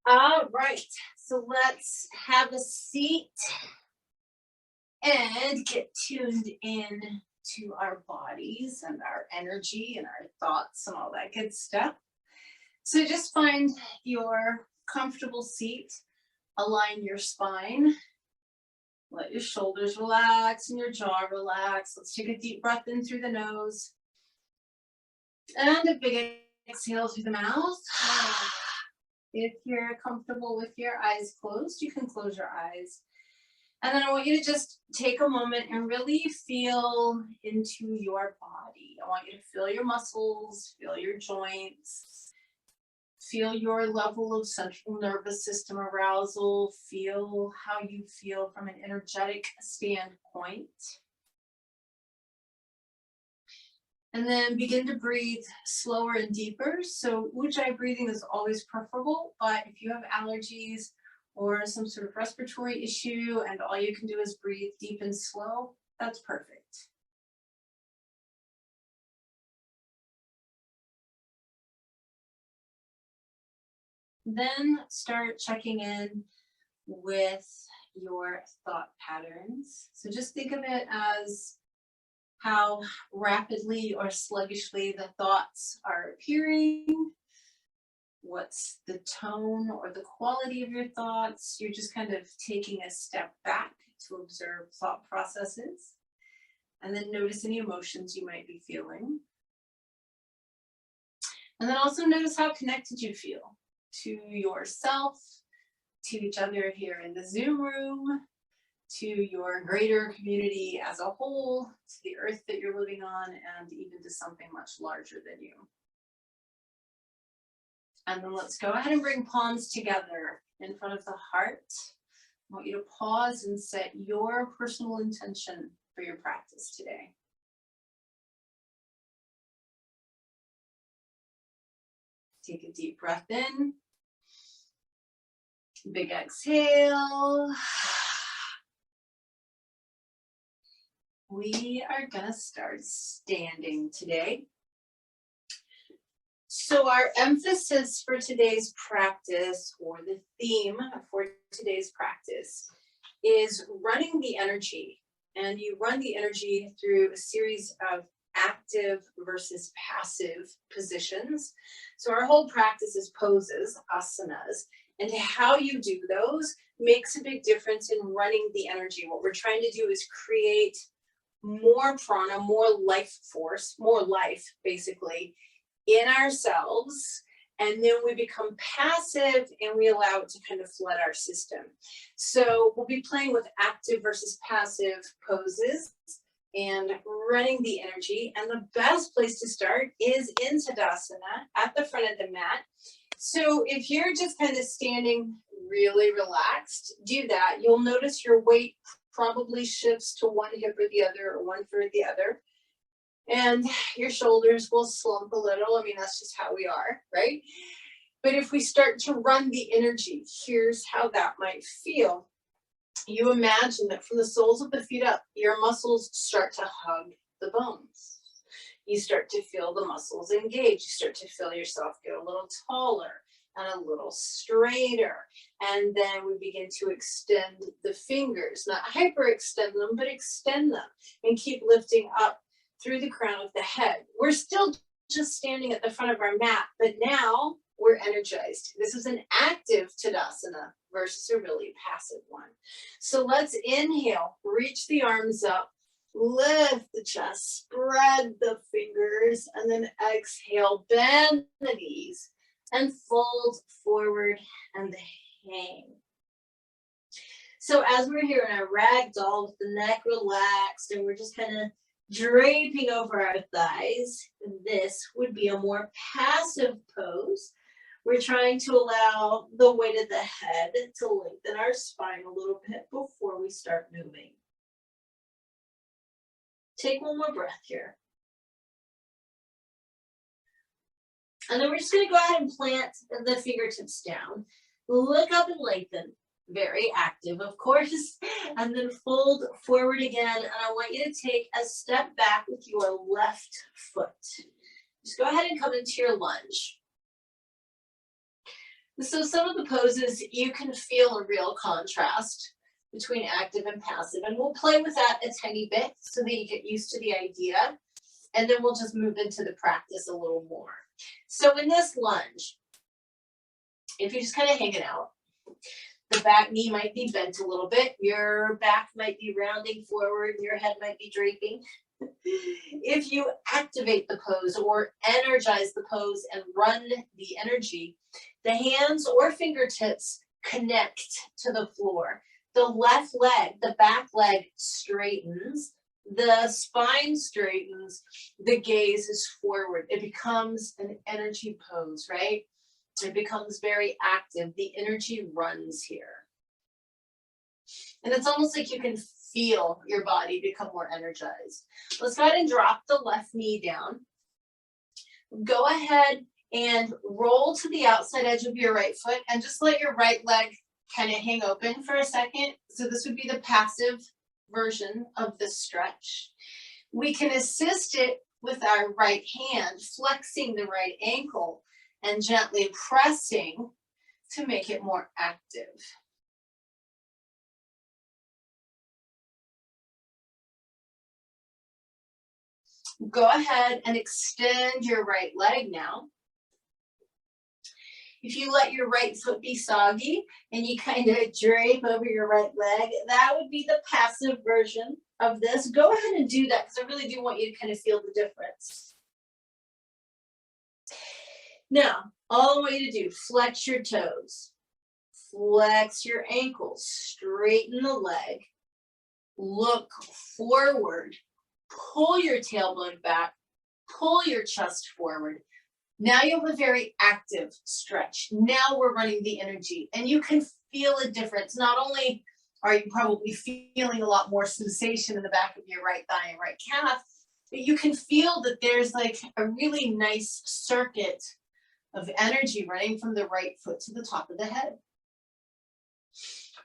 All right, so let's have a seat and get tuned in to our bodies and our energy and our thoughts and all that good stuff. So just find your comfortable seat, align your spine, let your shoulders relax and your jaw relax. Let's take a deep breath in through the nose and a big exhale through the mouth. If you're comfortable with your eyes closed, you can close your eyes. And then I want you to just take a moment and really feel into your body. I want you to feel your muscles, feel your joints, feel your level of central nervous system arousal, feel how you feel from an energetic standpoint. And then begin to breathe slower and deeper. So Ujjayi breathing is always preferable, but if you have allergies or some sort of respiratory issue and all you can do is breathe deep and slow, that's perfect. Then start checking in with your thought patterns. So just think of it as how rapidly or sluggishly the thoughts are appearing. What's the tone or the quality of your thoughts? You're just kind of taking a step back to observe thought processes and then notice any emotions you might be feeling. And then also notice how connected you feel to yourself, to each other here in the Zoom room, to your greater community as a whole, to the earth that you're living on, and even to something much larger than you. And then let's go ahead and bring palms together in front of the heart. I want you to pause and set your personal intention for your practice today. Take a deep breath in. Big exhale. We are gonna start standing today. So our emphasis for today's practice, or the theme for today's practice, is running the energy. And you run the energy through a series of active versus passive positions. So our whole practice is poses, asanas, and how you do those makes a big difference in running the energy. What we're trying to do is create more prana, more life force, more life basically in ourselves, and then we become passive and we allow it to kind of flood our system. So we'll be playing with active versus passive poses and running the energy. And the best place to start is in Tadasana at the front of the mat. So if you're just kind of standing really relaxed, do that. You'll notice your weight probably shifts to one hip or the other, or one foot or the other. And your shoulders will slump a little. I mean, that's just how we are, right? But if we start to run the energy, here's how that might feel. You imagine that from the soles of the feet up, your muscles start to hug the bones. You start to feel the muscles engage. You start to feel yourself get a little taller and a little straighter. And then we begin to extend the fingers, not hyperextend them, but extend them and keep lifting up through the crown of the head. We're still just standing at the front of our mat, but now we're energized. This is an active Tadasana versus a really passive one. So let's inhale, reach the arms up, lift the chest, spread the fingers, and then exhale, bend the knees, and fold forward and hang. So as we're here in our ragdoll with the neck relaxed and we're just kind of draping over our thighs, this would be a more passive pose. We're trying to allow the weight of the head to lengthen our spine a little bit before we start moving. Take one more breath here. And then we're just going to go ahead and plant the fingertips down. Look up and lengthen. Very active, of course. And then fold forward again. And I want you to take a step back with your left foot. Just go ahead and come into your lunge. So some of the poses, you can feel a real contrast between active and passive, and we'll play with that a tiny bit so that you get used to the idea, and then we'll just move into the practice a little more. So in this lunge, if you're just kind of hanging out, the back knee might be bent a little bit, your back might be rounding forward, your head might be draping. If you activate the pose or energize the pose and run the energy, the hands or fingertips connect to the floor. The left leg, the back leg straightens, the spine straightens, the gaze is forward. It becomes an energy pose, right? It becomes very active. The energy runs here. And it's almost like you can feel your body become more energized. Let's go ahead and drop the left knee down. Go ahead and roll to the outside edge of your right foot and just let your right leg kind of hang open for a second. So this would be the passive version of the stretch. We can assist it with our right hand, flexing the right ankle and gently pressing to make it more active. Go ahead and extend your right leg now. If you let your right foot be soggy and you kind of drape over your right leg, that would be the passive version of this. Go ahead and do that because I really do want you to kind of feel the difference. Now, all I want you to do, flex your toes, flex your ankles, straighten the leg, look forward, pull your tailbone back, pull your chest forward. Now you have a very active stretch. Now we're running the energy and you can feel a difference. Not only are you probably feeling a lot more sensation in the back of your right thigh and right calf, but you can feel that there's like a really nice circuit of energy running from the right foot to the top of the head.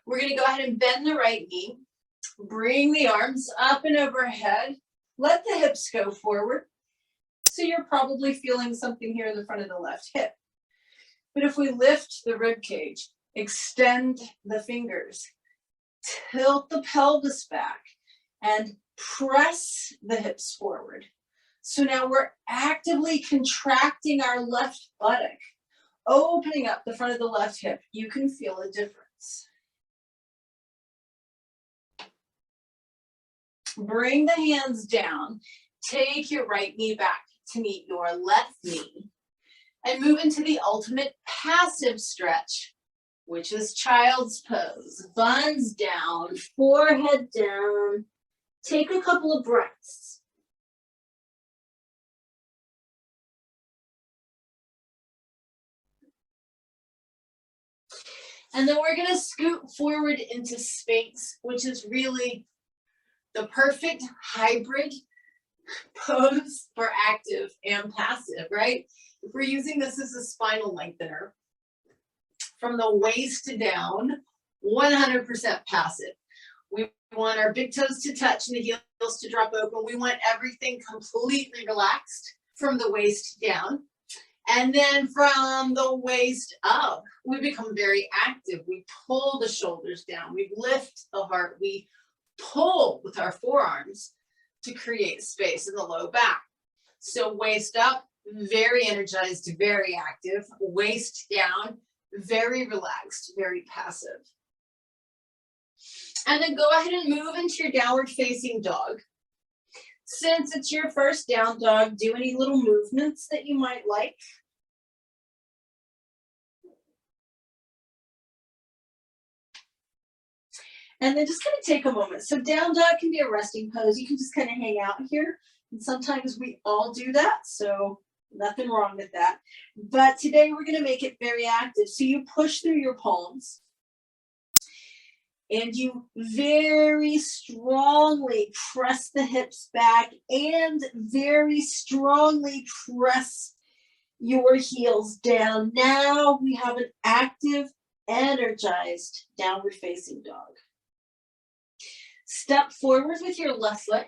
We're going to go ahead and bend the right knee, bring the arms up and overhead, let the hips go forward. So you're probably feeling something here in the front of the left hip. But if we lift the rib cage, extend the fingers, tilt the pelvis back, and press the hips forward. So now we're actively contracting our left buttock, opening up the front of the left hip. You can feel a difference. Bring the hands down. Take your right knee back to meet your left knee and move into the ultimate passive stretch, which is child's pose. Buns down, forehead down. Take a couple of breaths. And then we're going to scoot forward into Sphinx, which is really the perfect hybrid pose for active and passive, right? If we're using this as a spinal lengthener, from the waist down, 100% passive. We want our big toes to touch and the heels to drop open. We want everything completely relaxed from the waist down. And then from the waist up, we become very active. We pull the shoulders down. We lift the heart. We pull with our forearms to create space in the low back. So waist up, very energized, very active. Waist down, very relaxed, very passive. And then go ahead and move into your downward facing dog. Since it's your first down dog, do any little movements that you might like. And then just kind of take a moment. So down dog can be a resting pose. You can just kind of hang out here. And sometimes we all do that. So nothing wrong with that. But today we're going to make it very active. So you push through your palms. And you very strongly press the hips back and very strongly press your heels down. Now we have an active, energized downward facing dog. Step forward with your left foot.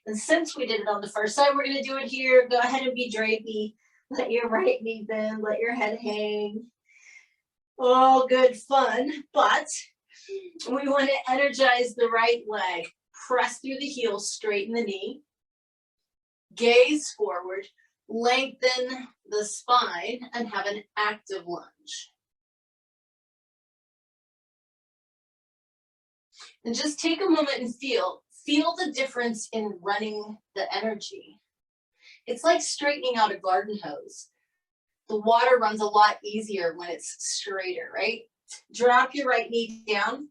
And since we did it on the first side, we're going to do it here. Go ahead and be drapey. Let your right knee bend, let your head hang. All good fun, but we want to energize the right leg. Press through the heel, straighten the knee. Gaze forward, lengthen the spine, and have an active lunge. And just take a moment and feel the difference in running the energy. It's like straightening out a garden hose. The water runs a lot easier when it's straighter, right? Drop your right knee down,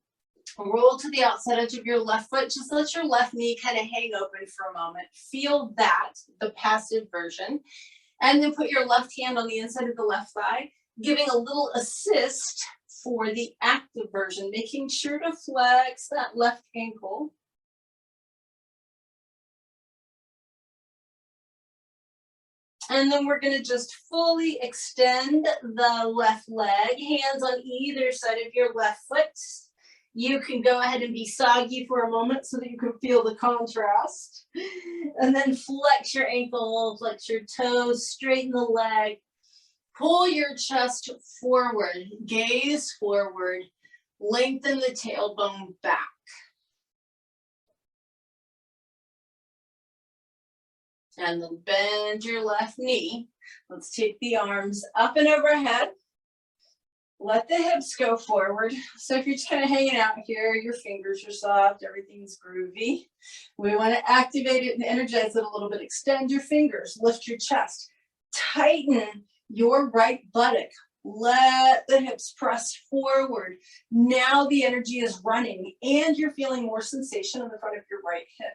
roll to the outside edge of your left foot. Just let your left knee kind of hang open for a moment. Feel that, the passive version. And then put your left hand on the inside of the left thigh, giving a little assist for the active version, making sure to flex that left ankle. And then we're going to just fully extend the left leg, hands on either side of your left foot. You can go ahead and be soggy for a moment so that you can feel the contrast. And then flex your ankle, flex your toes, straighten the leg. Pull your chest forward, gaze forward, lengthen the tailbone back. And then bend your left knee. Let's take the arms up and overhead. Let the hips go forward. So if you're just kind of hanging out here, your fingers are soft, everything's groovy. We want to activate it and energize it a little bit. Extend your fingers, lift your chest, tighten your right buttock. Let the hips press forward. Now the energy is running and you're feeling more sensation on the front of your right hip.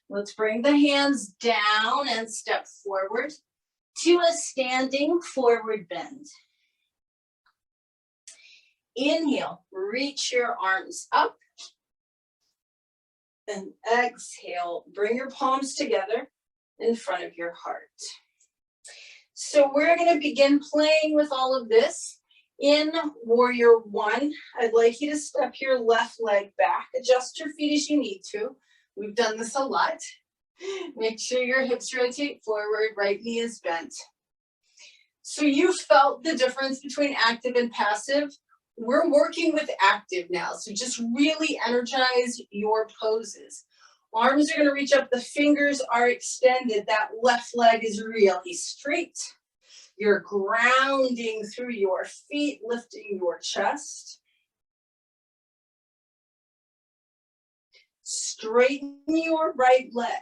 Let's bring the hands down and step forward to a standing forward bend. Inhale, reach your arms up. And exhale, bring your palms together in front of your heart. So we're going to begin playing with all of this in Warrior One. I'd like you to step your left leg back, adjust your feet as you need to. We've done this a lot. Make sure your hips rotate forward, right knee is bent. So you felt the difference between active and passive. We're working with active now, so just really energize your poses. Arms are going to reach up, the fingers are extended, that left leg is really straight. You're grounding through your feet, lifting your chest. Straighten your right leg.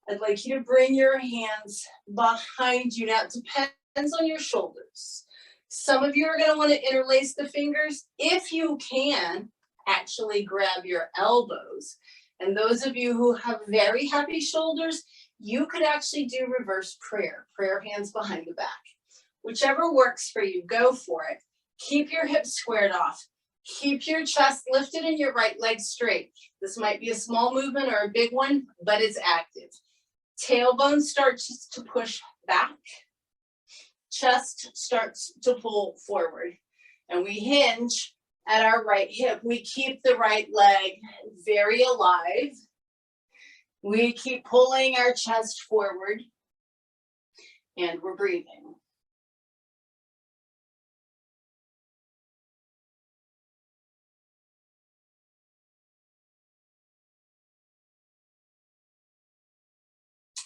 I'd like you to bring your hands behind you. Now it depends on your shoulders. Some of you are going to want to interlace the fingers. If you can, actually grab your elbows. And those of you who have very happy shoulders, you could actually do reverse prayer. Prayer hands behind the back. Whichever works for you, go for it. Keep your hips squared off. Keep your chest lifted and your right leg straight. This might be a small movement or a big one, but it's active. Tailbone starts to push back. Chest starts to pull forward. And we hinge at our right hip. We keep the right leg very alive. We keep pulling our chest forward. And we're breathing.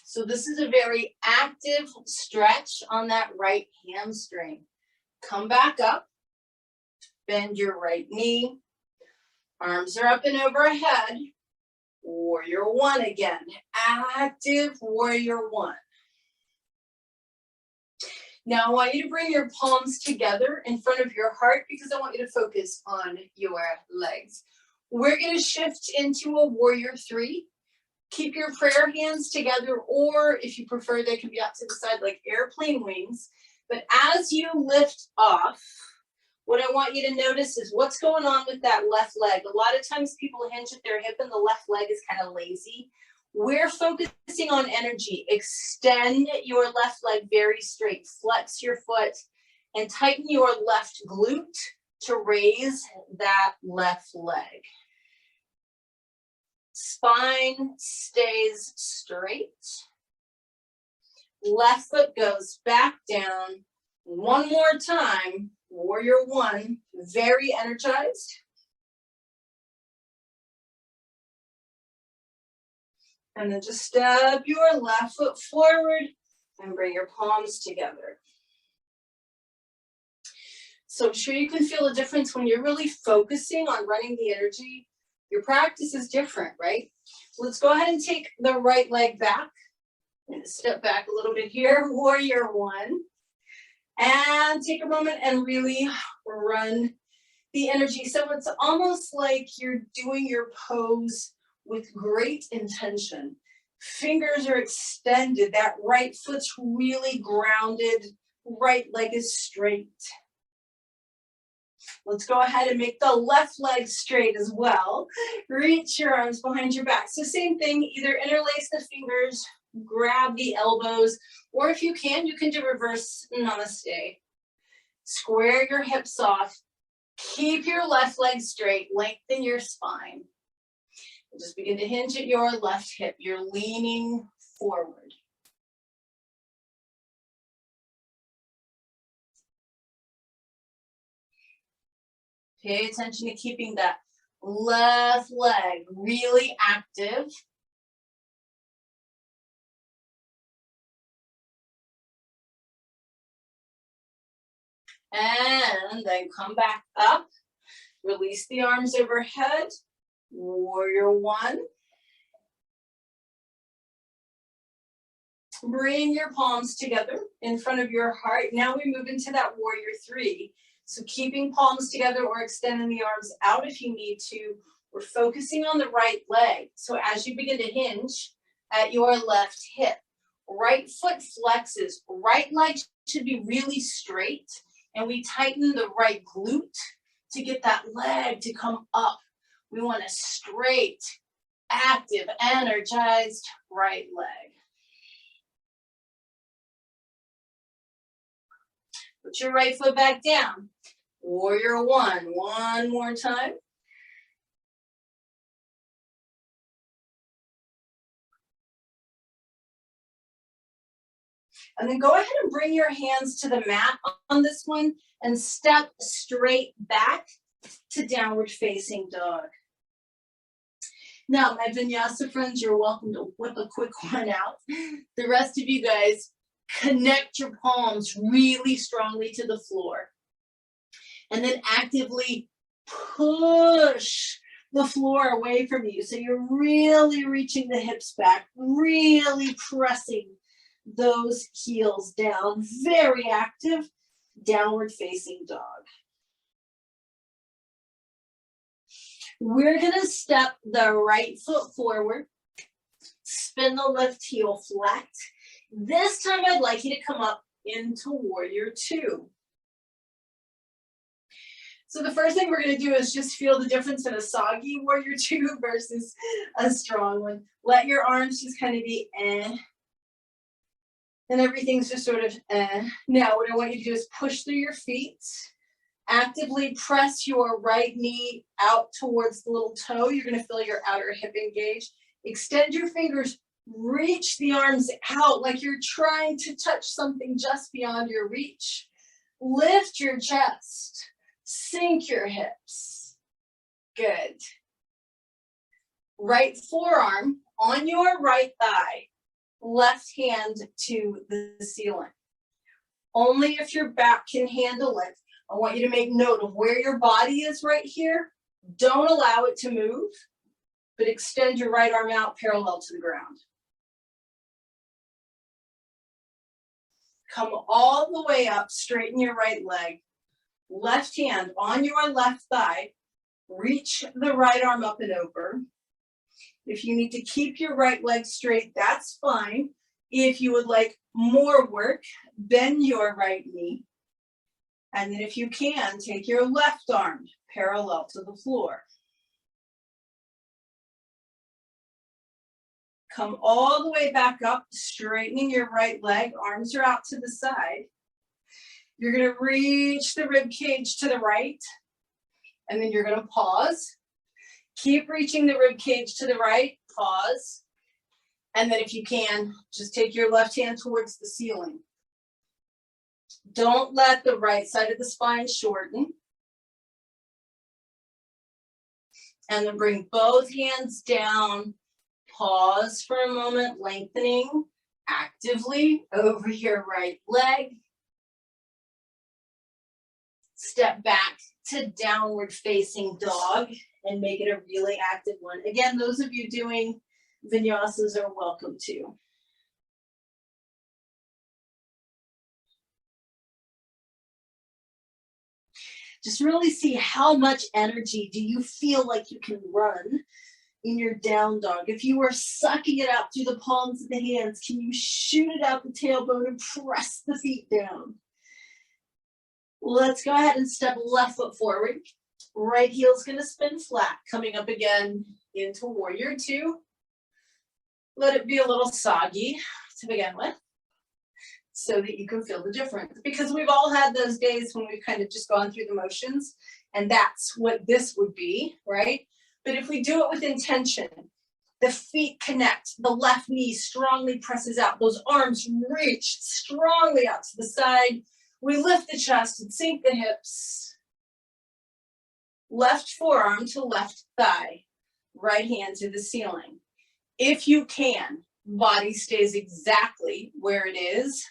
So this is a very active stretch on that right hamstring. Come back up, bend your right knee, arms are up and overhead. Warrior One again, active Warrior One. Now I want you to bring your palms together in front of your heart because I want you to focus on your legs. We're going to shift into a Warrior Three. Keep your prayer hands together, or if you prefer, they can be out to the side like airplane wings. But as you lift off, what I want you to notice is what's going on with that left leg. A lot of times people hinge at their hip and the left leg is kind of lazy. We're focusing on energy. Extend your left leg very straight. Flex your foot and tighten your left glute to raise that left leg. Spine stays straight. Left foot goes back down. One more time, warrior one, very energized. And then just step your left foot forward and bring your palms together. So I'm sure you can feel a difference when you're really focusing on running the energy. Your practice is different, right? Let's go ahead and take the right leg back. I'm gonna step back a little bit here, warrior one. And take a moment and really run the energy. So it's almost like you're doing your pose with great intention. Fingers are extended, that right foot's really grounded, right leg is straight. Let's go ahead and make the left leg straight as well. Reach your arms behind your back. So same thing, either interlace the fingers, grab the elbows, or if you can do reverse namaste. Square your hips off. Keep your left leg straight, lengthen your spine. And just begin to hinge at your left hip. You're leaning forward. Pay attention to keeping that left leg really active. And then come back up. Release the arms overhead. Warrior one. Bring your palms together in front of your heart. Now we move into that warrior three. So keeping palms together or extending the arms out if you need to. We're focusing on the right leg. So as you begin to hinge at your left hip, right foot flexes, right leg should be really straight. And we tighten the right glute to get that leg to come up. We want a straight, active, energized right leg. Put your right foot back down. Warrior one more time. And then go ahead and bring your hands to the mat on this one and step straight back to downward facing dog. Now, my vinyasa friends, you're welcome to whip a quick one out. The rest of you guys, connect your palms really strongly to the floor. And then actively push the floor away from you. So you're really reaching the hips back, really pressing those heels down. Very active, downward facing dog. We're gonna step the right foot forward, spin the left heel flat. This time I'd like you to come up into warrior two. So the first thing we're gonna do is just feel the difference in a soggy warrior two versus a strong one. Let your arms just kind of be and everything's just sort of Now what I want you to do is push through your feet. Actively press your right knee out towards the little toe. You're gonna feel your outer hip engage. Extend your fingers, reach the arms out like you're trying to touch something just beyond your reach. Lift your chest, sink your hips. Good. Right forearm on your right thigh, left hand to the ceiling. Only if your back can handle it. I want you to make note of where your body is right here. Don't allow it to move, but extend your right arm out parallel to the ground. Come all the way up, straighten your right leg. Left hand on your left thigh. Reach the right arm up and over. If you need to keep your right leg straight, that's fine. If you would like more work, bend your right knee. And then if you can, take your left arm parallel to the floor. Come all the way back up, straightening your right leg, arms are out to the side. You're gonna reach the rib cage to the right, and then you're gonna pause. Keep reaching the rib cage to the right, pause. And then if you can, just take your left hand towards the ceiling. Don't let the right side of the spine shorten. And then bring both hands down. Pause for a moment, lengthening actively over your right leg. Step back to downward facing dog and make it a really active one. Again, those of you doing vinyasas are welcome to. Just really see how much energy do you feel like you can run in your down dog. If you are sucking it out through the palms of the hands, can you shoot it out the tailbone and press the feet down? Let's go ahead and step left foot forward. Right heel's gonna spin flat, coming up again into warrior two. Let it be a little soggy to begin with, so that you can feel the difference. Because we've all had those days when we've kind of just gone through the motions, and that's what this would be, right? But if we do it with intention, the feet connect, the left knee strongly presses out, those arms reach strongly out to the side. We lift the chest and sink the hips. Left forearm to left thigh, right hand to the ceiling. If you can, body stays exactly where it is.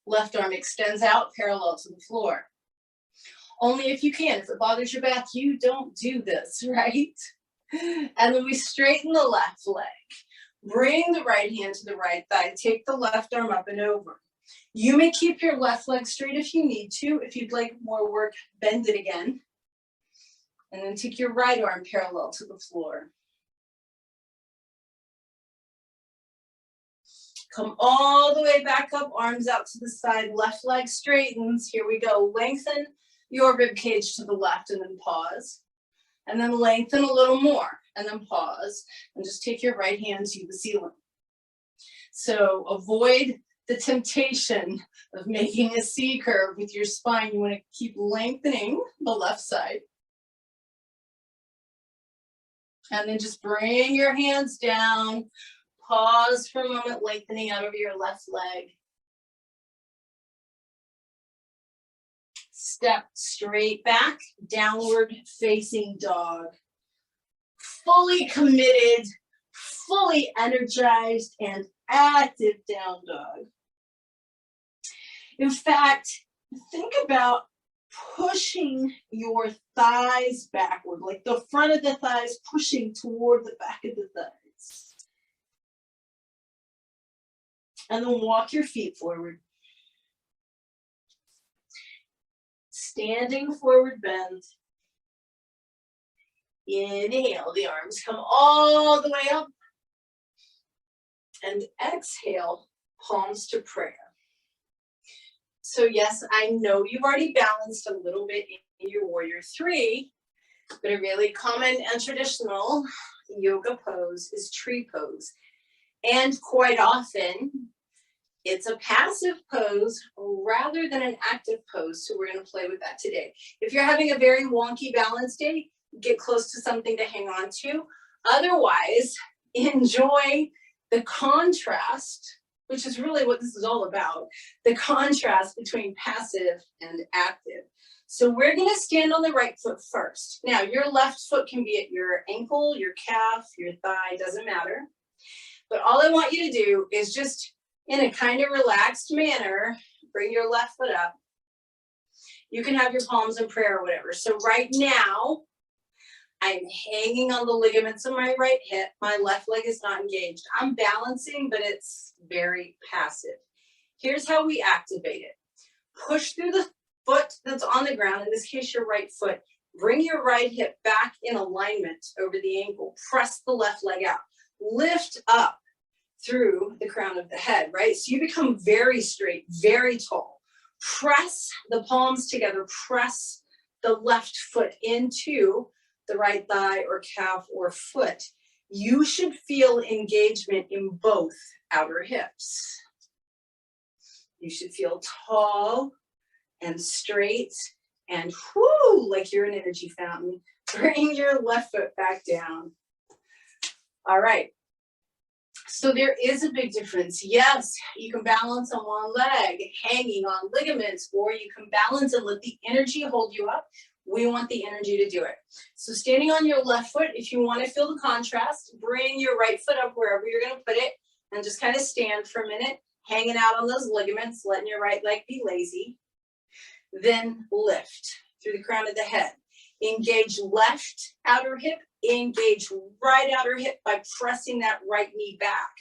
Left arm extends out parallel to the floor. Only if you can. If it bothers your back, you don't do this, right? And then we straighten the left leg. Bring the right hand to the right thigh. Take the left arm up and over. You may keep your left leg straight if you need to. If you'd like more work, bend it again. And then take your right arm parallel to the floor. Come all the way back up, arms out to the side, left leg straightens. Here we go. Lengthen your rib cage to the left and then pause. And then lengthen a little more and then pause. And just take your right hand to the ceiling. So avoid the temptation of making a C curve with your spine. You want to keep lengthening the left side. And then just bring your hands down. Pause for a moment, lengthening out over your left leg. Step straight back, downward facing dog. Fully committed, fully energized, and active down dog. In fact, think about pushing your thighs backward, like the front of the thighs pushing toward the back of the thighs. And then walk your feet forward. Standing forward bend. Inhale, the arms come all the way up. And exhale, palms to prayer. So yes, I know you've already balanced a little bit in your warrior three, but a really common and traditional yoga pose is tree pose. And quite often, it's a passive pose rather than an active pose. So we're going to play with that today. If you're having a very wonky balance day, get close to something to hang on to. Otherwise, enjoy the contrast, which is really what this is all about, the contrast between passive and active. So we're going to stand on the right foot first. Now, your left foot can be at your ankle, your calf, your thigh, doesn't matter. But all I want you to do is just, in a kind of relaxed manner, bring your left foot up. You can have your palms in prayer or whatever. So right now, I'm hanging on the ligaments of my right hip. My left leg is not engaged. I'm balancing, but it's very passive. Here's how we activate it. Push through the foot that's on the ground, in this case, your right foot. Bring your right hip back in alignment over the ankle. Press the left leg out. Lift up through the crown of the head, right? So you become very straight, very tall. Press the palms together. Press the left foot into the right thigh or calf or foot. You should feel engagement in both outer hips. You should feel tall and straight and whoo, like you're an energy fountain. Bring your left foot back down. All right. So there is a big difference. Yes, you can balance on one leg, hanging on ligaments, or you can balance and let the energy hold you up. We want the energy to do it. So standing on your left foot, if you want to feel the contrast, bring your right foot up wherever you're going to put it and just kind of stand for a minute, hanging out on those ligaments, letting your right leg be lazy. Then lift through the crown of the head. Engage left outer hip, engage right outer hip by pressing that right knee back.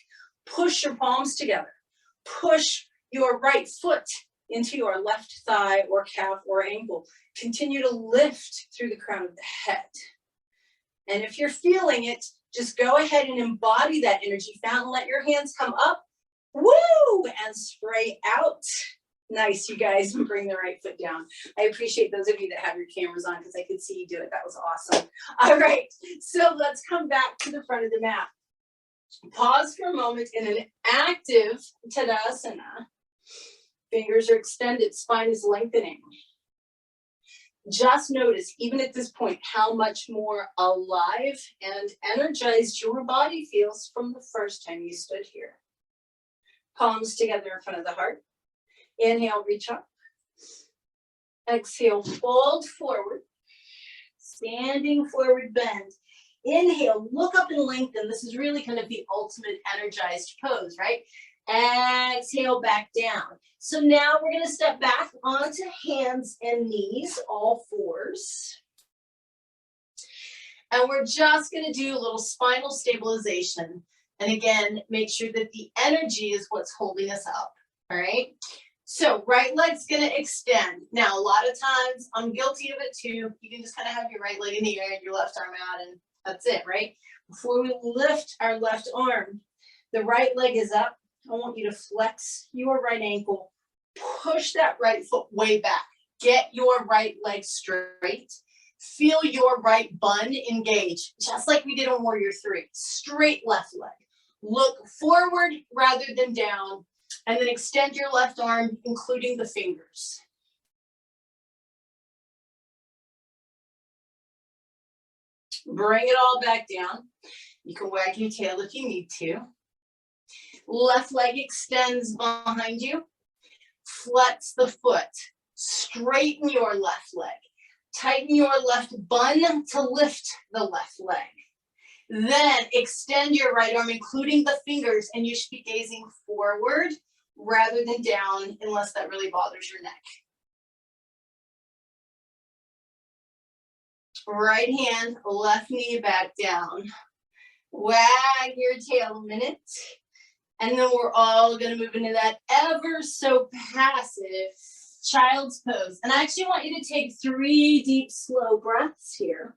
Push your palms together. Push your right foot into your left thigh or calf or ankle. Continue to lift through the crown of the head. And if you're feeling it, just go ahead and embody that energy fountain. Let your hands come up, woo, and spray out. Nice, you guys, and bring the right foot down. I appreciate those of you that have your cameras on because I could see you do it. That was awesome. All right, so let's come back to the front of the mat. Pause for a moment in an active Tadasana. Fingers are extended, spine is lengthening. Just notice, even at this point, how much more alive and energized your body feels from the first time you stood here. Palms together in front of the heart. Inhale, reach up. Exhale, fold forward. Standing forward bend. Inhale, look up and lengthen. This is really kind of the ultimate energized pose, right? Exhale, back down. So now we're going to step back onto hands and knees, all fours. And we're just going to do a little spinal stabilization. And again, make sure that the energy is what's holding us up, all right? So right leg's going to extend. Now, a lot of times, I'm guilty of it too. You can just kind of have your right leg in the air and your left arm out, and that's it, right? Before we lift our left arm, the right leg is up. I want you to flex your right ankle. Push that right foot way back. Get your right leg straight. Feel your right bun engage, just like we did on Warrior 3. Straight left leg. Look forward rather than down. And then extend your left arm, including the fingers. Bring it all back down. You can wag your tail if you need to. Left leg extends behind you. Flex the foot. Straighten your left leg. Tighten your left bun to lift the left leg. Then extend your right arm, including the fingers, and you should be gazing forward rather than down, unless that really bothers your neck. Right hand, left knee back down. Wag your tail a minute. And then we're all going to move into that ever so passive child's pose. And I actually want you to take 3 deep, slow breaths here.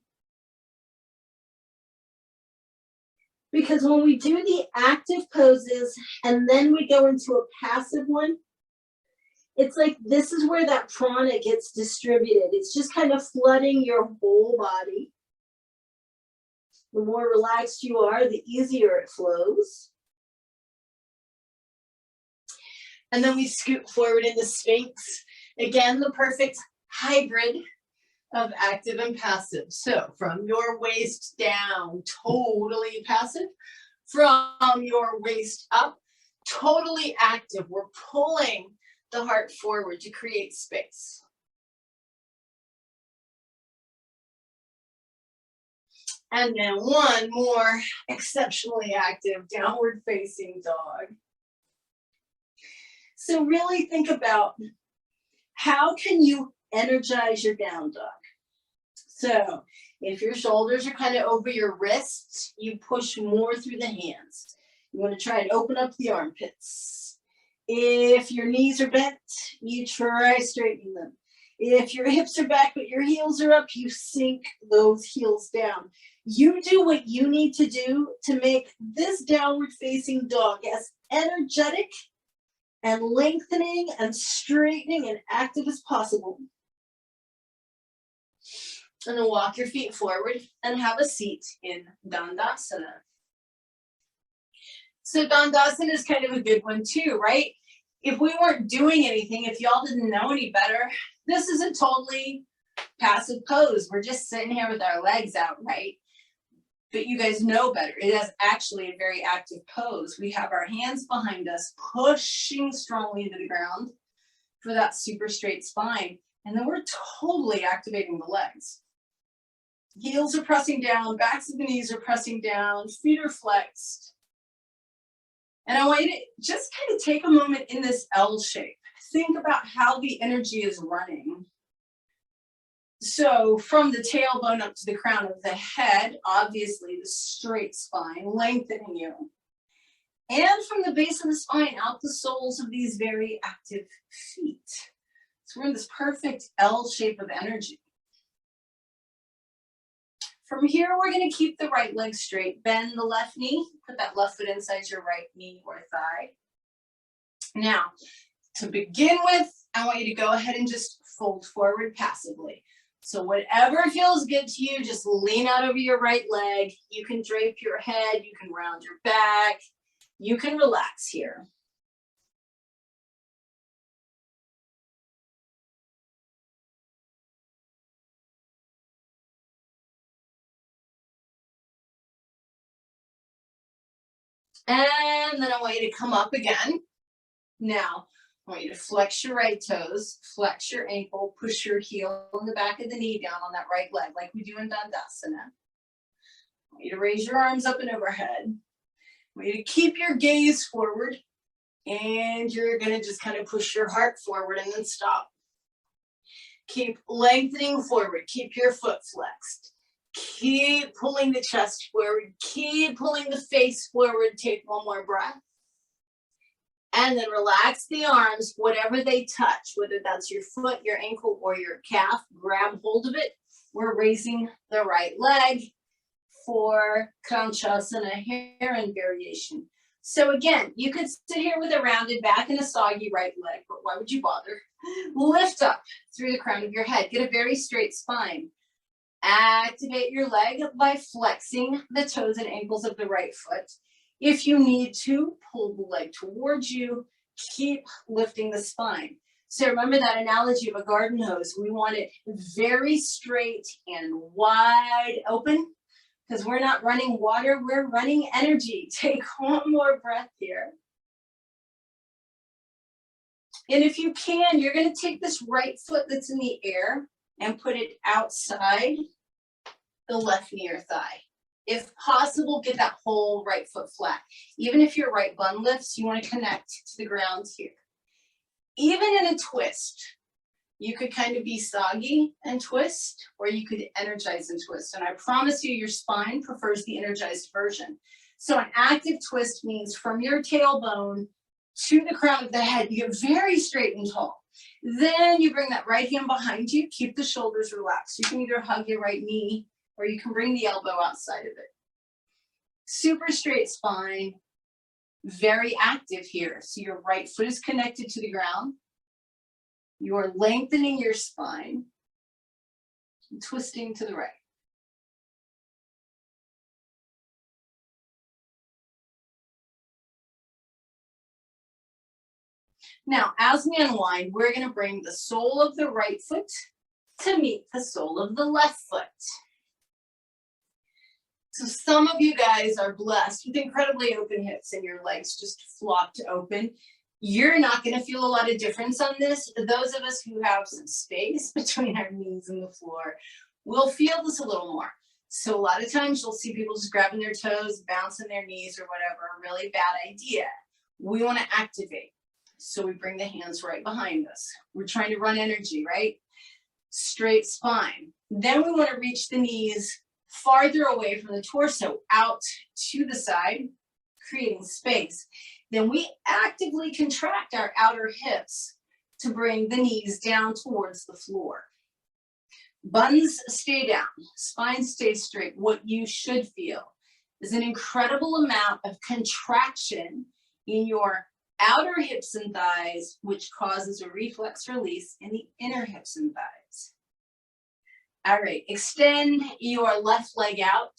Because when we do the active poses and then we go into a passive one, it's like this is where that prana gets distributed. It's just kind of flooding your whole body. The more relaxed you are, the easier it flows. And then we scoot forward into Sphinx. Again, the perfect hybrid of active and passive. So from your waist down, totally passive. From your waist up, totally active. We're pulling the heart forward to create space. And then one more exceptionally active downward facing dog. So really think about how can you energize your down dog? So if your shoulders are kind of over your wrists, you push more through the hands. You want to try and open up the armpits. If your knees are bent, you try straightening them. If your hips are back but your heels are up, you sink those heels down. You do what you need to do to make this downward facing dog as energetic and lengthening and straightening and active as possible. And then walk your feet forward and have a seat in Dandasana. So Dandasana is kind of a good one too, right? If we weren't doing anything, if y'all didn't know any better, this is a totally Passive pose, we're just sitting here with our legs out, right? But you guys know better. It is actually a very active pose. We have our hands behind us, pushing strongly to the ground for that super straight spine. And then we're totally activating the legs. Heels are pressing down, backs of the knees are pressing down, feet are flexed. And I want you to just kind of take a moment in this L shape. Think about how the energy is running. So from the tailbone up to the crown of the head, obviously the straight spine, lengthening you. And from the base of the spine out the soles of these very active feet. So we're in this perfect L shape of energy. From here, we're going to keep the right leg straight. Bend the left knee. Put that left foot inside your right knee or thigh. Now, to begin with, I want you to go ahead and just fold forward passively. So whatever feels good to you, just lean out over your right leg. You can drape your head. You can round your back. You can relax here. And then I want you to come up again. Now, I want you to flex your right toes, flex your ankle, push your heel in the back of the knee down on that right leg like we do in Dandasana. I want you to raise your arms up and overhead. I want you to keep your gaze forward, and you're going to just kind of push your heart forward and then stop. Keep lengthening forward. Keep your foot flexed. Keep pulling the chest forward. Keep pulling the face forward. Take one more breath. And then relax the arms, whatever they touch, whether that's your foot, your ankle, or your calf, grab hold of it. We're raising the right leg for Kanchasana Heron variation. So again, you could sit here with a rounded back and a soggy right leg, but why would you bother? Lift up through the crown of your head. Get a very straight spine. Activate your leg by flexing the toes and ankles of the right foot. If you need to, pull the leg towards you, keep lifting the spine. So remember that analogy of a garden hose. We want it very straight and wide open because we're not running water, we're running energy. Take one more breath here. And if you can, you're going to take this right foot that's in the air and put it outside the left knee or thigh. If possible, get that whole right foot flat. Even if your right bun lifts, you want to connect to the ground here. Even in a twist, you could kind of be soggy and twist, or you could energize and twist. And I promise you, your spine prefers the energized version. So an active twist means from your tailbone to the crown of the head, you get very straight and tall. Then you bring that right hand behind you, keep the shoulders relaxed. You can either hug your right knee or you can bring the elbow outside of it. Super straight spine, very active here. So your right foot is connected to the ground. You're lengthening your spine, and twisting to the right. Now, as we unwind, we're going to bring the sole of the right foot to meet the sole of the left foot. So some of you guys are blessed with incredibly open hips and your legs just flopped open. You're not going to feel a lot of difference on this. Those of us who have some space between our knees and the floor will feel this a little more. So a lot of times you'll see people just grabbing their toes, bouncing their knees or whatever, a really bad idea. We want to activate. So we bring the hands right behind us. We're trying to run energy, right? Straight spine. Then we want to reach the knees farther away from the torso, out to the side, creating space. Then we actively contract our outer hips to bring the knees down towards the floor. Buns stay down, spine stays straight. What you should feel is an incredible amount of contraction in your outer hips and thighs, which causes a reflex release in the inner hips and thighs. All right, extend your left leg out.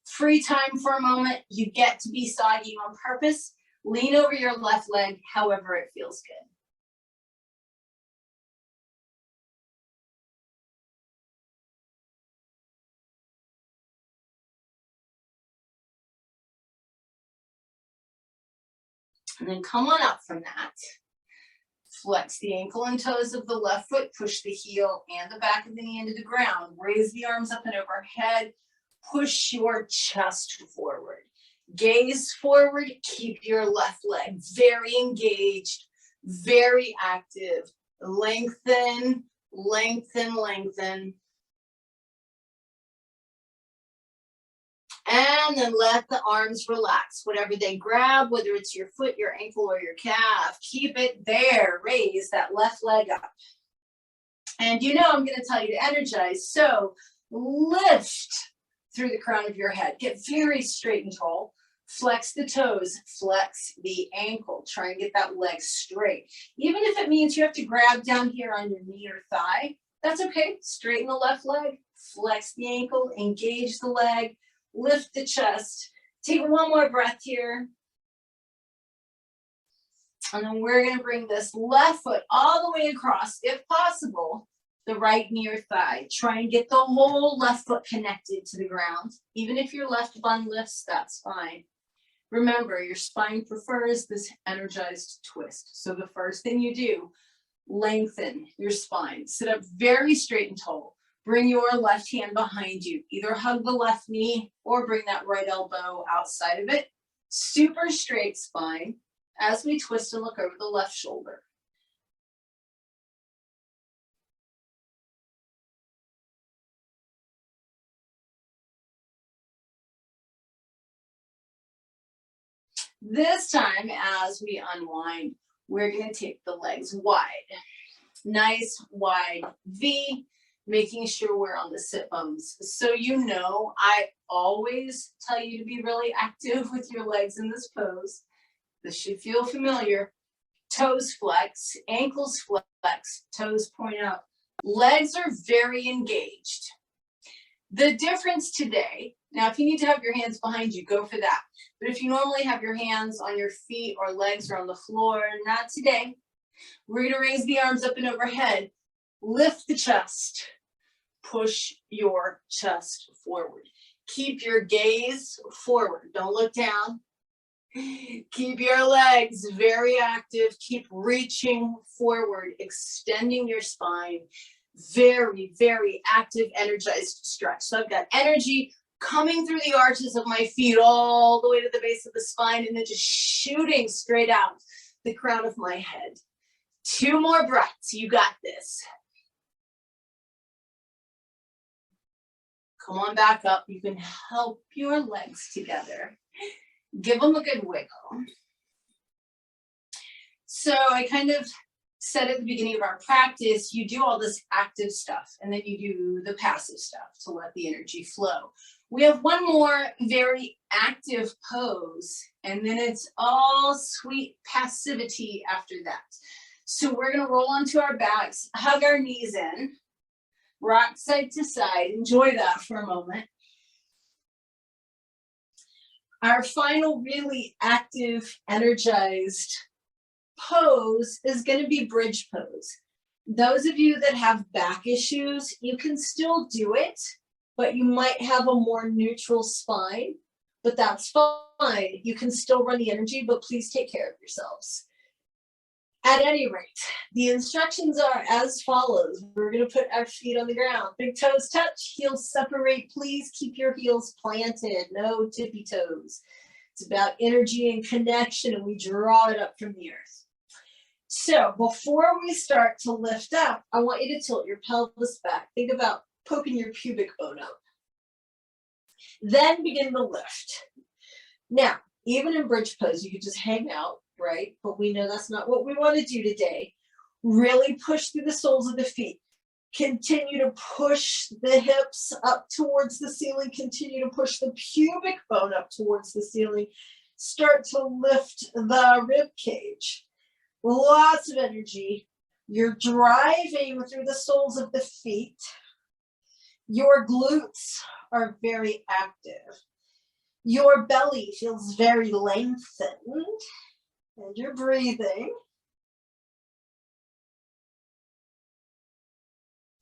Free time for a moment. You get to be soggy on purpose. Lean over your left leg, however it feels good. And then come on up from that. Flex the ankle and toes of the left foot, push the heel and the back of the knee into the ground. Raise the arms up and overhead. Push your chest forward. Gaze forward, keep your left leg very engaged, very active. Lengthen, lengthen, lengthen. And then let the arms relax. Whatever they grab, whether it's your foot, your ankle, or your calf, keep it there. Raise that left leg up. And you know I'm going to tell you to energize. So lift through the crown of your head. Get very straight and tall. Flex the toes. Flex the ankle. Try and get that leg straight. Even if it means you have to grab down here on your knee or thigh, that's okay. Straighten the left leg. Flex the ankle. Engage the leg. Lift the chest. Take one more breath here. And then we're going to bring this left foot all the way across, if possible, the right knee or thigh. Try and get the whole left foot connected to the ground. Even if your left bun lifts, that's fine. Remember, your spine prefers this energized twist. So the first thing you do, lengthen your spine. Sit up very straight and tall. Bring your left hand behind you. Either hug the left knee or bring that right elbow outside of it. Super straight spine as we twist and look over the left shoulder. This time, as we unwind, we're going to take the legs wide. Nice wide V. Making sure we're on the sit bones. So you know, I always tell you to be really active with your legs in this pose. This should feel familiar. Toes flex, ankles flex, toes point out. Legs are very engaged. The difference today, now if you need to have your hands behind you, go for that. But if you normally have your hands on your feet or legs or on the floor, not today. We're going to raise the arms up and overhead. Lift the chest. Push your chest forward. Keep your gaze forward. Don't look down. Keep your legs very active. Keep reaching forward, extending your spine. Very, very active, energized stretch. So I've got energy coming through the arches of my feet all the way to the base of the spine and then just shooting straight out the crown of my head. 2 more breaths. You got this. Come on back up. You can help your legs together. Give them a good wiggle. So I kind of said at the beginning of our practice, you do all this active stuff and then you do the passive stuff to let the energy flow. We have one more very active pose and then it's all sweet passivity after that. So we're going to roll onto our backs, hug our knees in. Rock side to side. Enjoy that for a moment. Our final really active, energized pose is going to be bridge pose. Those of you that have back issues, you can still do it, but you might have a more neutral spine, but that's fine. You can still run the energy, but please take care of yourselves. At any rate, the instructions are as follows. We're going to put our feet on the ground. Big toes touch, heels separate. Please keep your heels planted, no tippy toes. It's about energy and connection, and we draw it up from the earth. So before we start to lift up, I want you to tilt your pelvis back. Think about poking your pubic bone up. Then begin the lift. Now, even in bridge pose, you could just hang out, right? But we know that's not what we want to do today. Really push through the soles of the feet. Continue to push the hips up towards the ceiling. Continue to push the pubic bone up towards the ceiling. Start to lift the rib cage. Lots of energy. You're driving through the soles of the feet. Your glutes are very active. Your belly feels very lengthened. And you're breathing.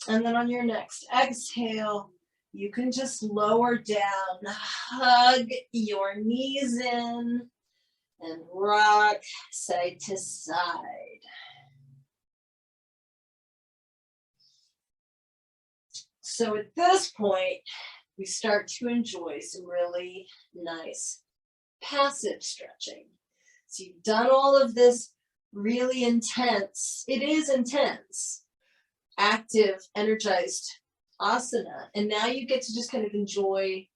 And then on your next exhale, you can just lower down, hug your knees in, and rock side to side. So at this point, we start to enjoy some really nice passive stretching. So you've done all of this really intense, it is intense, active, energized asana. And now you get to just kind of enjoy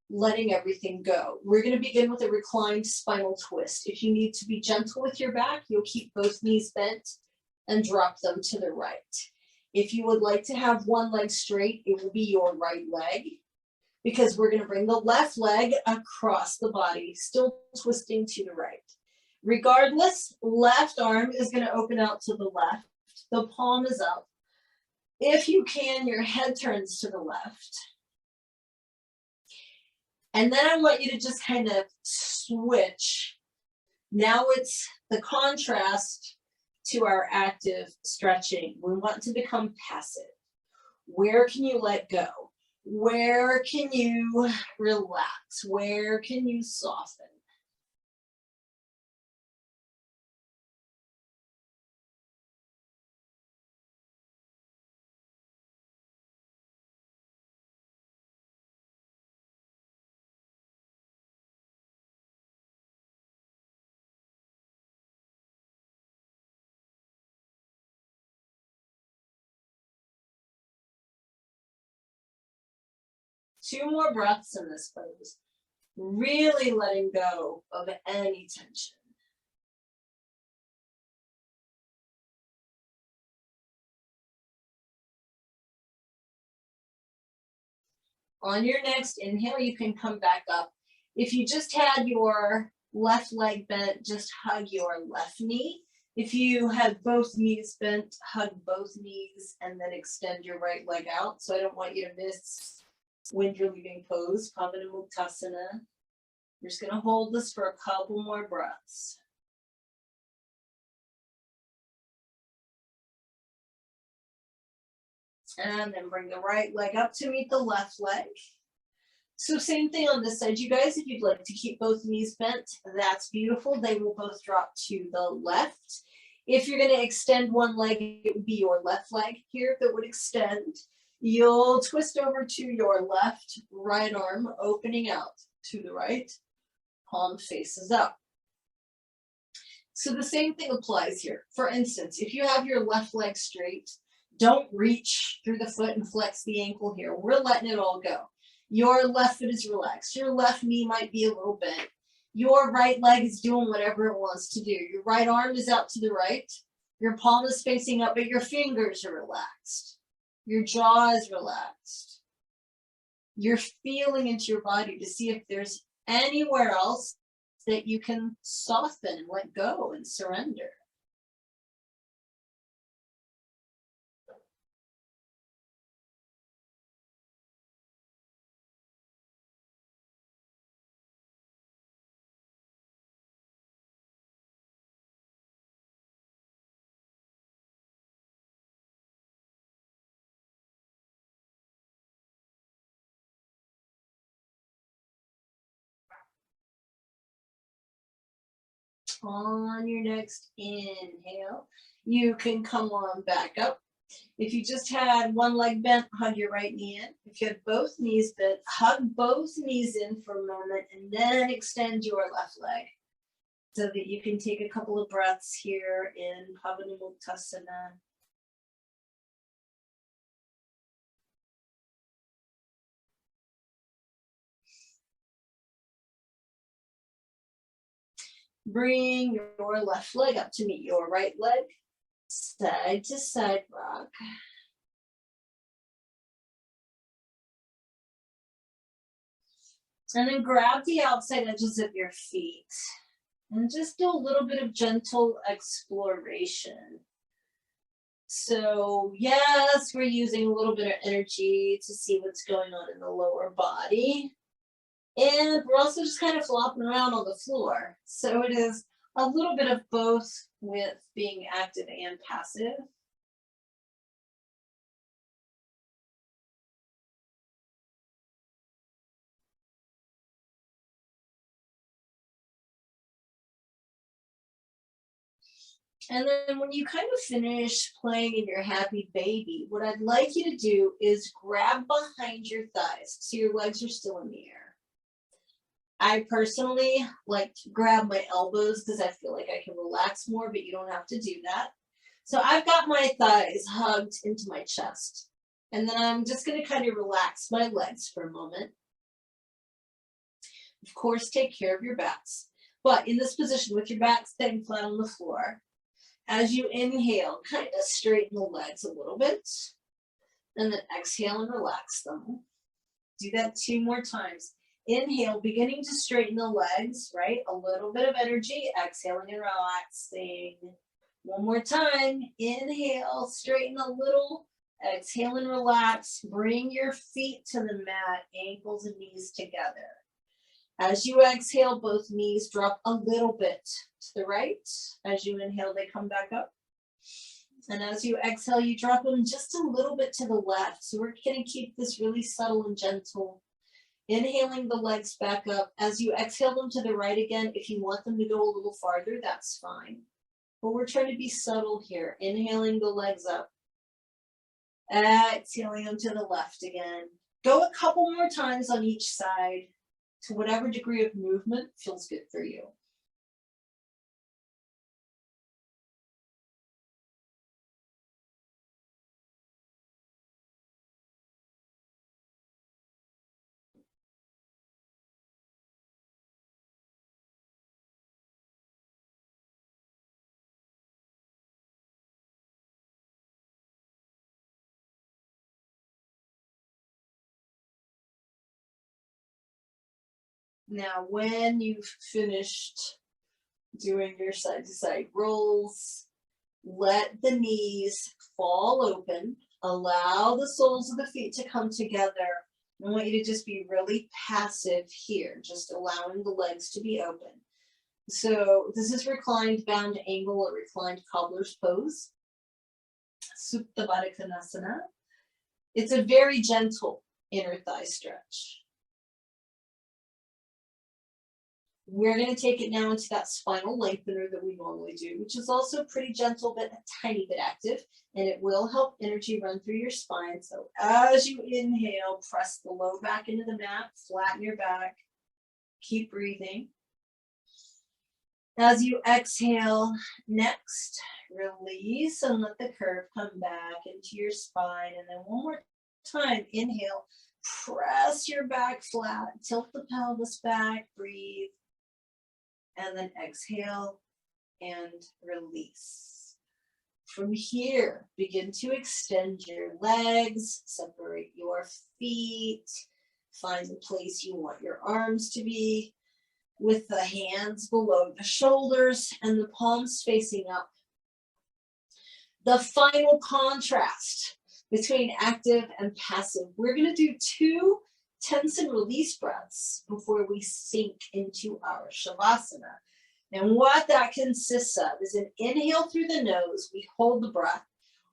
letting everything go. We're going to begin with a reclined spinal twist. If you need to be gentle with your back, you'll keep both knees bent and drop them to the right. If you would like to have one leg straight, it will be your right leg, because we're going to bring the left leg across the body, still twisting to the right. Regardless, left arm is going to open out to the left. The palm is up. If you can, your head turns to the left. And then I want you to just kind of switch. Now it's the contrast to our active stretching. We want to become passive. Where can you let go? Where can you relax? Where can you soften? Two more breaths in this pose. Really letting go of any tension. On your next inhale, you can come back up. If you just had your left leg bent, just hug your left knee. If you have both knees bent, hug both knees and then extend your right leg out. So I don't want you to miss when you're leaving pose, Pavanamuktasana. We're just going to hold this for a couple more breaths. And then bring the right leg up to meet the left leg. So same thing on this side, you guys. If you'd like to keep both knees bent, that's beautiful. They will both drop to the left. If you're going to extend one leg, it would be your left leg here that would extend. You'll twist over to your left, right arm, opening out to the right. Palm faces up. So the same thing applies here. For instance, if you have your left leg straight, don't reach through the foot and flex the ankle here. We're letting it all go. Your left foot is relaxed. Your left knee might be a little bent. Your right leg is doing whatever it wants to do. Your right arm is out to the right. Your palm is facing up, but your fingers are relaxed. Your jaw is relaxed. You're feeling into your body to see if there's anywhere else that you can soften and let go and surrender. On your next inhale, you can come on back up. If you just had one leg bent, hug your right knee in. If you had both knees bent, hug both knees in for a moment and then extend your left leg so that you can take a couple of breaths here in Pavanamuktasana. Bring your left leg up to meet your right leg. Side to side rock. And then grab the outside edges of your feet and just do a little bit of gentle exploration. So yes, we're using a little bit of energy to see what's going on in the lower body. And we're also just kind of flopping around on the floor. So it is a little bit of both with being active and passive. And then when you kind of finish playing in your happy baby, what I'd like you to do is grab behind your thighs so your legs are still in the air. I personally like to grab my elbows because I feel like I can relax more, but you don't have to do that. So I've got my thighs hugged into my chest. And then I'm just going to kind of relax my legs for a moment. Of course, take care of your backs. But in this position with your back staying flat on the floor, as you inhale, kind of straighten the legs a little bit. And then exhale and relax them. Do that 2 more times. Inhale, beginning to straighten the legs, right? A little bit of energy, exhaling and relaxing. 1 more time. Inhale, straighten a little. Exhale and relax. Bring your feet to the mat, ankles and knees together. As you exhale, both knees drop a little bit to the right. As you inhale, they come back up. And as you exhale, you drop them just a little bit to the left. So we're going to keep this really subtle and gentle. Inhaling the legs back up. As you exhale them to the right again, if you want them to go a little farther, that's fine. But we're trying to be subtle here. Inhaling the legs up. Exhaling them to the left again. Go a couple more times on each side to whatever degree of movement feels good for you. Now, when you've finished doing your side-to-side rolls, let the knees fall open. Allow the soles of the feet to come together. I want you to just be really passive here, just allowing the legs to be open. So this is reclined bound angle or reclined cobbler's pose. Supta Baddha Konasana. It's a very gentle inner thigh stretch. We're going to take it now into that spinal lengthener that we normally do, which is also pretty gentle, but a tiny bit active, and it will help energy run through your spine. So as you inhale, press the low back into the mat, flatten your back, keep breathing. As you exhale, next, release and let the curve come back into your spine. And then 1 more time, inhale, press your back flat, tilt the pelvis back, breathe. And then exhale and release. From here, begin to extend your legs, separate your feet, find the place you want your arms to be, with the hands below the shoulders and the palms facing up. The final contrast between active and passive. We're going to do 2 tense and release breaths before we sink into our Shavasana. And what that consists of is an inhale through the nose. We hold the breath.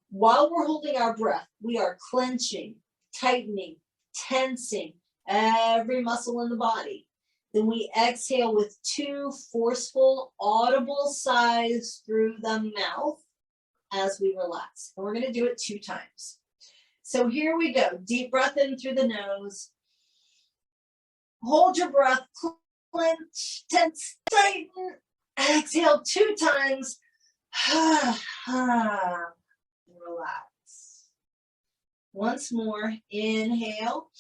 While we're holding our breath, we are clenching, tightening, tensing every muscle in the body. Then we exhale with 2 forceful, audible sighs through the mouth as we relax. And we're going to do it 2 times. So here we go. Deep breath in through the nose. Hold your breath, clench, tense, tighten. Exhale 2 times. Relax. Once more, inhale.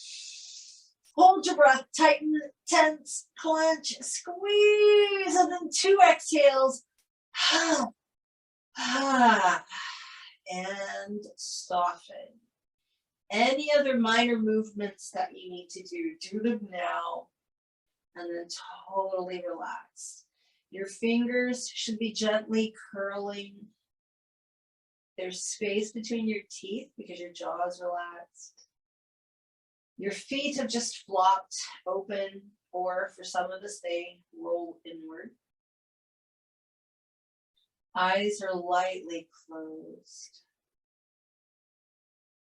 Hold your breath, tighten, tense, clench, squeeze, and then 2 exhales. And soften. Any other minor movements that you need to do them now, and then totally relax. Your fingers should be gently curling. There's space between your teeth because your jaw is relaxed. Your feet have just flopped open, or for some of us, they roll inward. Eyes are lightly closed.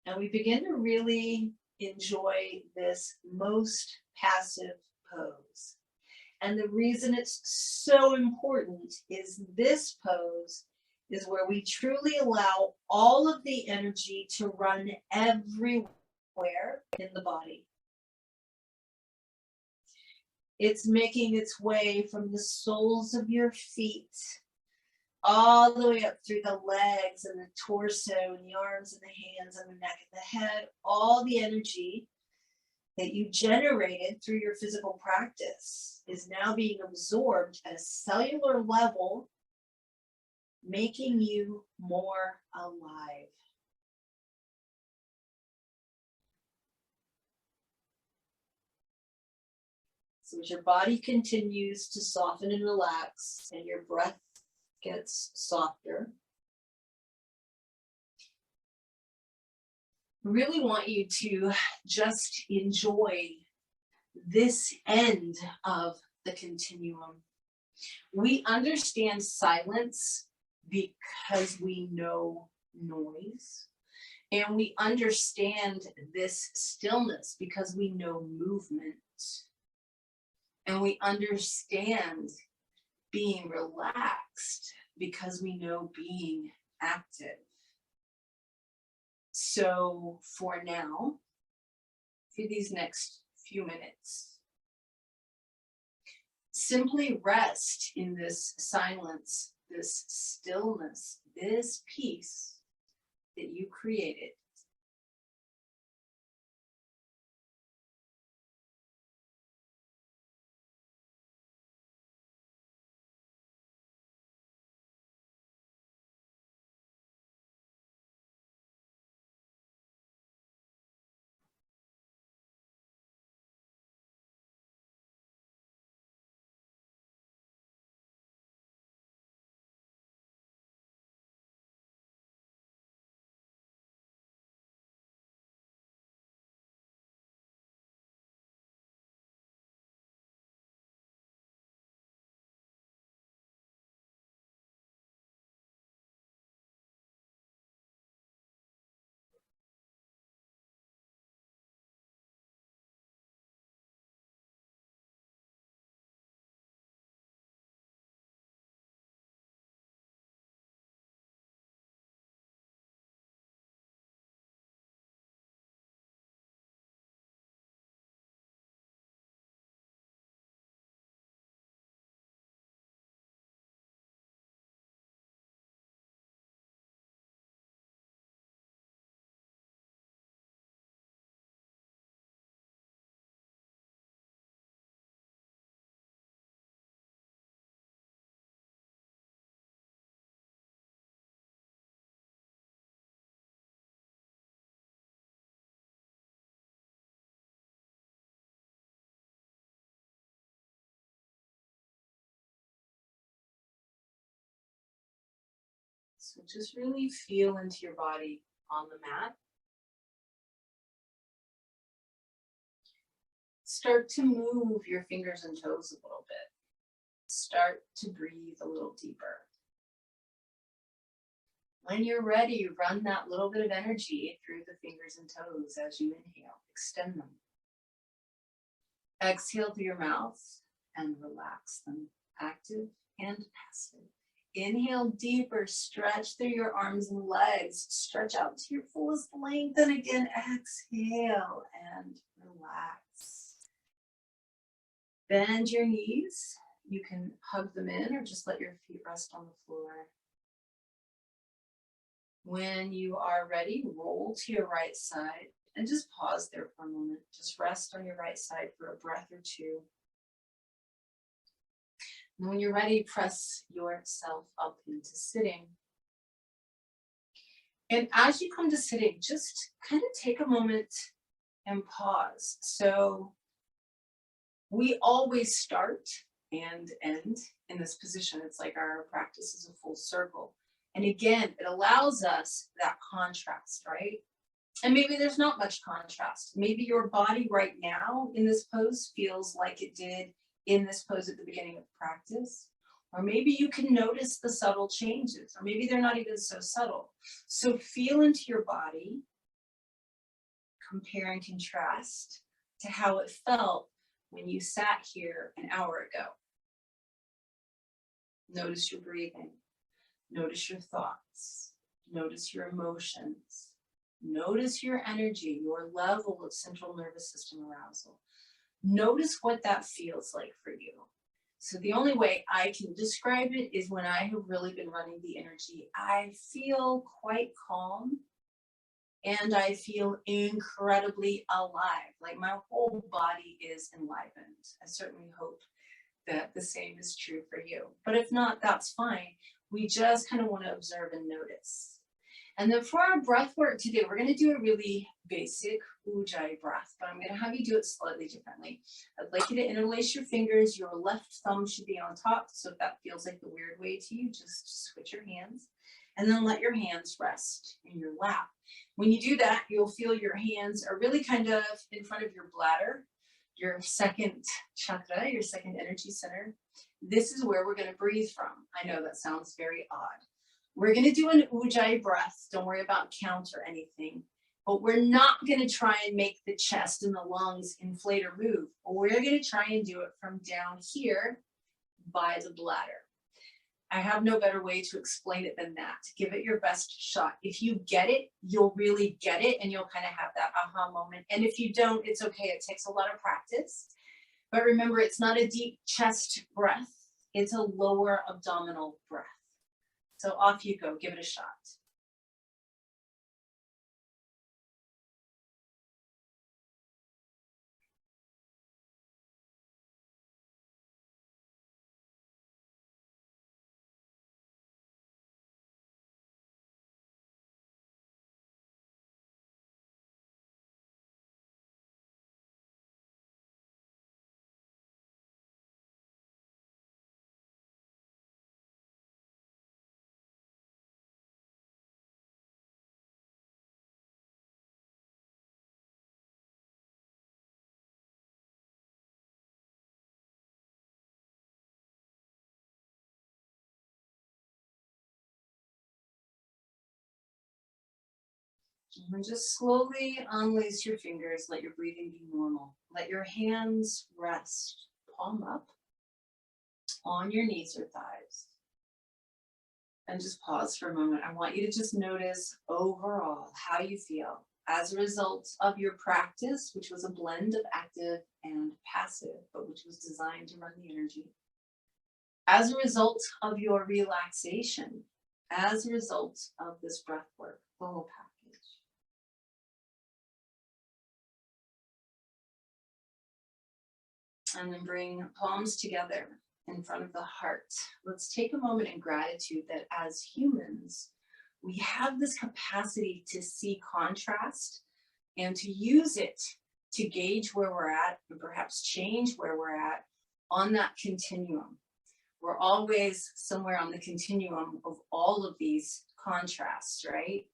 And we begin to really enjoy this most passive pose. And the reason it's so important is this pose is where we truly allow all of the energy to run everywhere in the body. It's making its way from the soles of your feet all the way up through the legs and the torso and the arms and the hands and the neck and the head. All the energy that you generated through your physical practice is now being absorbed at a cellular level, making you more alive. So as your body continues to soften and relax and your breath gets softer, I really want you to just enjoy this end of the continuum. We understand silence because we know noise. And we understand this stillness because we know movement. And we understand being relaxed because we know being active. So for now, for these next few minutes, simply rest in this silence, this stillness, this peace that you created. So just really feel into your body on the mat. Start to move your fingers and toes a little bit. Start to breathe a little deeper. When you're ready, run that little bit of energy through the fingers and toes as you inhale. Extend them. Exhale through your mouth and relax them, active and passive. Inhale deeper, stretch through your arms and legs, stretch out to your fullest length, and again, exhale and relax. Bend your knees. You can hug them in or just let your feet rest on the floor. When you are ready, roll to your right side and just pause there for a moment. Just rest on your right side for a breath or two. And when you're ready, press yourself up into sitting. And as you come to sitting, just kind of take a moment and pause. So we always start and end in this position. It's like our practice is a full circle. And again, it allows us that contrast, right? And maybe there's not much contrast. Maybe your body right now in this pose feels like it did in this pose at the beginning of practice. Or maybe you can notice the subtle changes, or maybe they're not even so subtle. So feel into your body, compare and contrast to how it felt when you sat here an hour ago. Notice your breathing. Notice your thoughts. Notice your emotions. Notice your energy, your level of central nervous system arousal. Notice what that feels like for you. So the only way I can describe it is when I have really been running the energy, I feel quite calm and I feel incredibly alive. Like my whole body is enlivened. I certainly hope that the same is true for you. But if not, that's fine. We just kind of want to observe and notice. And then for our breath work today, we're going to do a really basic Ujjayi breath, but I'm going to have you do it slightly differently. I'd like you to interlace your fingers. Your left thumb should be on top. So if that feels like a weird way to you, just switch your hands and then let your hands rest in your lap. When you do that, you'll feel your hands are really kind of in front of your bladder, your second chakra, your second energy center. This is where we're going to breathe from. I know that sounds very odd. We're going to do an Ujjayi breath. Don't worry about count or anything, but we're not going to try and make the chest and the lungs inflate or move. We're going to try and do it from down here by the bladder. I have no better way to explain it than that. Give it your best shot. If you get it, you'll really get it and you'll kind of have that aha moment. And if you don't, it's okay. It takes a lot of practice. But remember, it's not a deep chest breath. It's a lower abdominal breath. So off you go, give it a shot. And just slowly unlace your fingers, let your breathing be normal. Let your hands rest, palm up, on your knees or thighs. And just pause for a moment. I want you to just notice overall how you feel as a result of your practice, which was a blend of active and passive, but which was designed to run the energy. As a result of your relaxation, as a result of this breath work, the whole package. And then bring palms together in front of the heart. Let's take a moment in gratitude that as humans, we have this capacity to see contrast and to use it to gauge where we're at and perhaps change where we're at on that continuum. We're always somewhere on the continuum of all of these contrasts, right?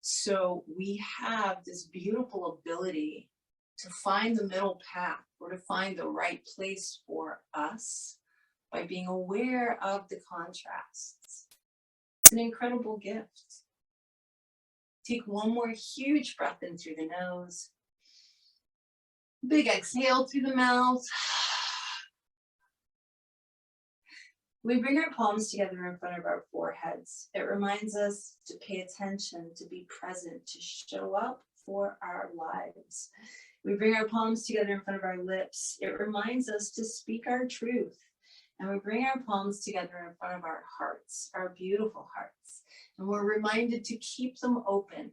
So we have this beautiful ability to find the middle path or to find the right place for us by being aware of the contrasts. It's an incredible gift. Take one more huge breath in through the nose. Big exhale through the mouth. We bring our palms together in front of our foreheads. It reminds us to pay attention, to be present, to show up for our lives. We bring our palms together in front of our lips. It reminds us to speak our truth. And we bring our palms together in front of our hearts, our beautiful hearts. And we're reminded to keep them open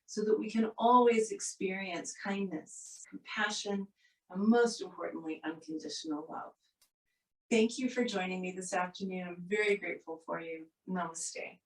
so that we can always experience kindness, compassion, and most importantly, unconditional love. Thank you for joining me this afternoon. I'm very grateful for you. Namaste.